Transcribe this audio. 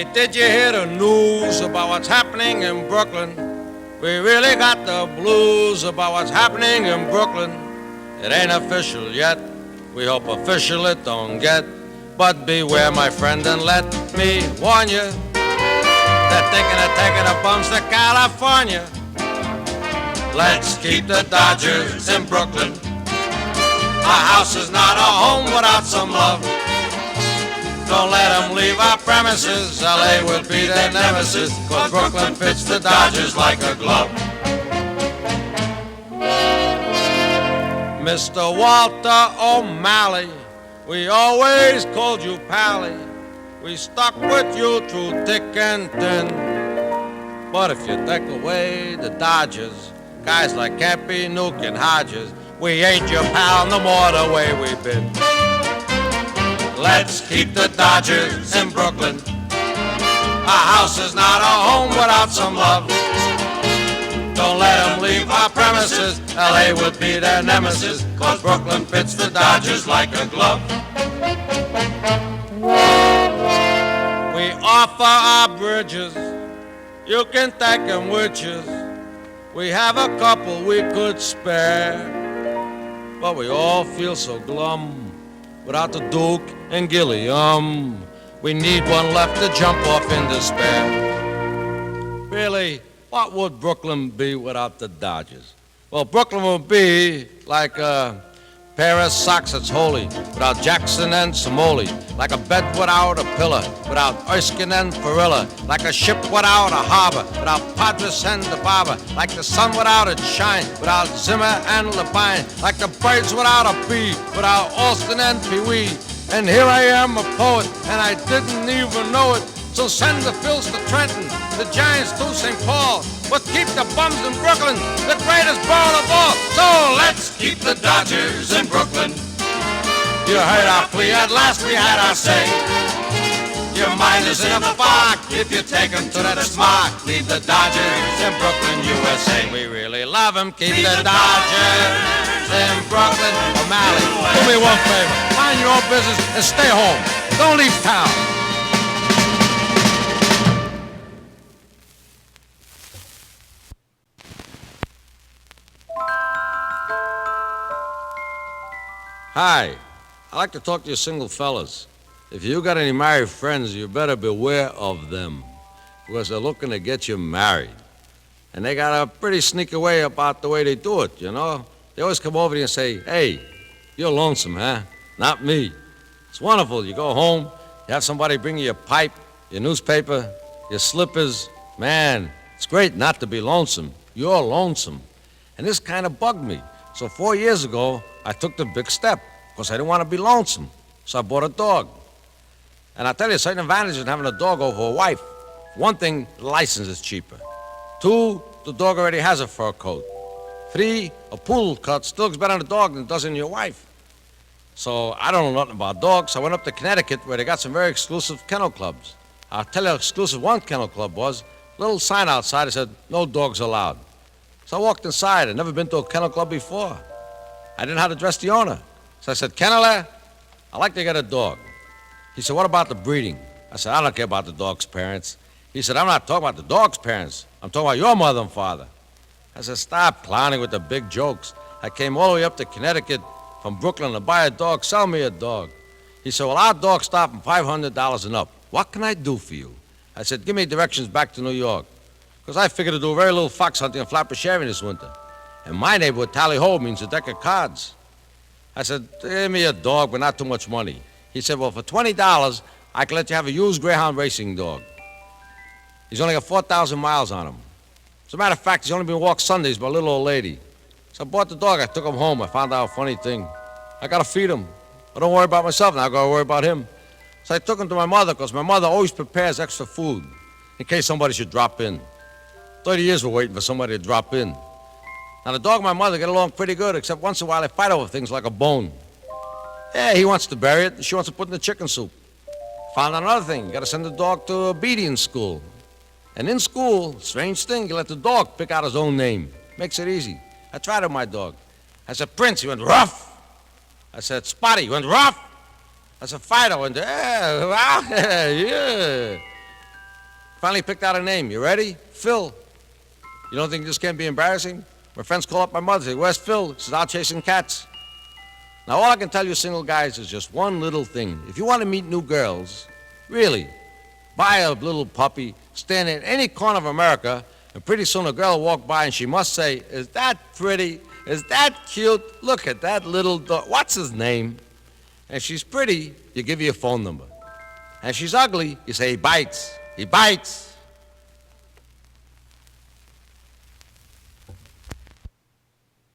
Say, did you hear the news about what's happening in Brooklyn? We really got the blues about what's happening in Brooklyn. It ain't official yet. We hope official it don't get. But beware, my friend, and let me warn you. They're thinking of taking the bums to California. Let's keep the Dodgers in Brooklyn. Our house is not a home without some love. Don't let them leave our premises. LA will be their nemesis, 'cause Brooklyn fits the Dodgers like a glove. Mr. Walter O'Malley, we always called you Pally. We stuck with you through thick and thin. But if you take away the Dodgers, guys like Campy, Nuke, and Hodges, we ain't your pal no more the way we've been. Let's keep the Dodgers in Brooklyn. Our house is not a home without some love. Don't let them leave our premises. LA would be their nemesis, 'cause Brooklyn fits the Dodgers like a glove. We offer our bridges. You can take them with you. We have a couple we could spare. But we all feel so glum without the Duke and Gilliam. We need one left to jump off in despair. Really, what would Brooklyn be without the Dodgers? Well, Brooklyn would be like a pair of socks that's holy, without Jackson and Somoli. Like a bed without a pillar, without Erskine and Farilla. Like a ship without a harbor, without Padres and the barber. Like the sun without its shine, without Zimmer and Lapine. Like the birds without a bee, without Alston and Pee-wee. And here I am, a poet, and I didn't even know it. So send the Phils to Trenton, the Giants to St. Paul. But keep the bums in Brooklyn, the greatest borough of all. So let's keep the Dodgers in Brooklyn. You heard our plea, at last we had our say. Your mind is in a fog if you take them to that smog. Leave the Dodgers in Brooklyn, USA. We really love them, keep the Dodgers in Brooklyn. O'Malley, do me one favor, mind your own business and stay home. Don't leave town. Hi, I'd like to talk to you single fellas. If you got any married friends, you better beware of them, because they're looking to get you married. And they got a pretty sneaky way about the way they do it, you know? They always come over to you and say, hey, you're lonesome, huh? Not me. It's wonderful. You go home, you have somebody bring you your pipe, your newspaper, your slippers. Man, it's great not to be lonesome. You're lonesome. And this kind of bugged me. So 4 years ago, I took the big step, because I didn't want to be lonesome. So I bought a dog. And I'll tell you, certain advantages in having a dog over a wife. One thing, the license is cheaper. 2, the dog already has a fur coat. 3, a poodle cut still looks better on the dog than it does in your wife. So I don't know nothing about dogs. I went up to Connecticut, where they got some very exclusive kennel clubs. I'll tell you how exclusive one kennel club was. A little sign outside that said, no dogs allowed. So I walked inside. I'd never been to a kennel club before. I didn't know how to address the owner. So I said, Kenneler, I'd like to get a dog. He said, what about the breeding? I said, I don't care about the dog's parents. He said, I'm not talking about the dog's parents. I'm talking about your mother and father. I said, stop clowning with the big jokes. I came all the way up to Connecticut from Brooklyn to buy a dog. Sell me a dog. He said, well, our dogs start from $500 and up. What can I do for you? I said, give me directions back to New York. Because I figured to do very little fox hunting and flapper shaving this winter. And my neighborhood, Tally Ho, means a deck of cards. I said, give me a dog, but not too much money. He said, well, for $20, I can let you have a used Greyhound racing dog. He's only got 4,000 miles on him. As a matter of fact, he's only been walked Sundays by a little old lady. So I bought the dog. I took him home. I found out a funny thing. I got to feed him. I don't worry about myself now. I got to worry about him. So I took him to my mother, because my mother always prepares extra food in case somebody should drop in. 30 years we're waiting for somebody to drop in. Now, the dog and my mother get along pretty good, except once in a while they fight over things like a bone. Yeah, he wants to bury it, and she wants to put it in the chicken soup. Found out another thing. You got to send the dog to obedience school. And in school, strange thing, you let the dog pick out his own name. Makes it easy. I tried it with my dog. I said, Prince. He went, ruff. I said, Spotty. He went, ruff. I said, Fido. He went, yeah. Finally picked out a name. You ready? Phil. You don't think this can't be embarrassing? My friends call up my mother, say, where's Phil? She's out chasing cats. Now, all I can tell you single guys is just one little thing. If you want to meet new girls, really, buy a little puppy, stand in any corner of America, and pretty soon a girl will walk by and she must say, is that pretty? Is that cute? Look at that little dog. What's his name? And if she's pretty, you give you a phone number. And if she's ugly, you say, he bites. He bites.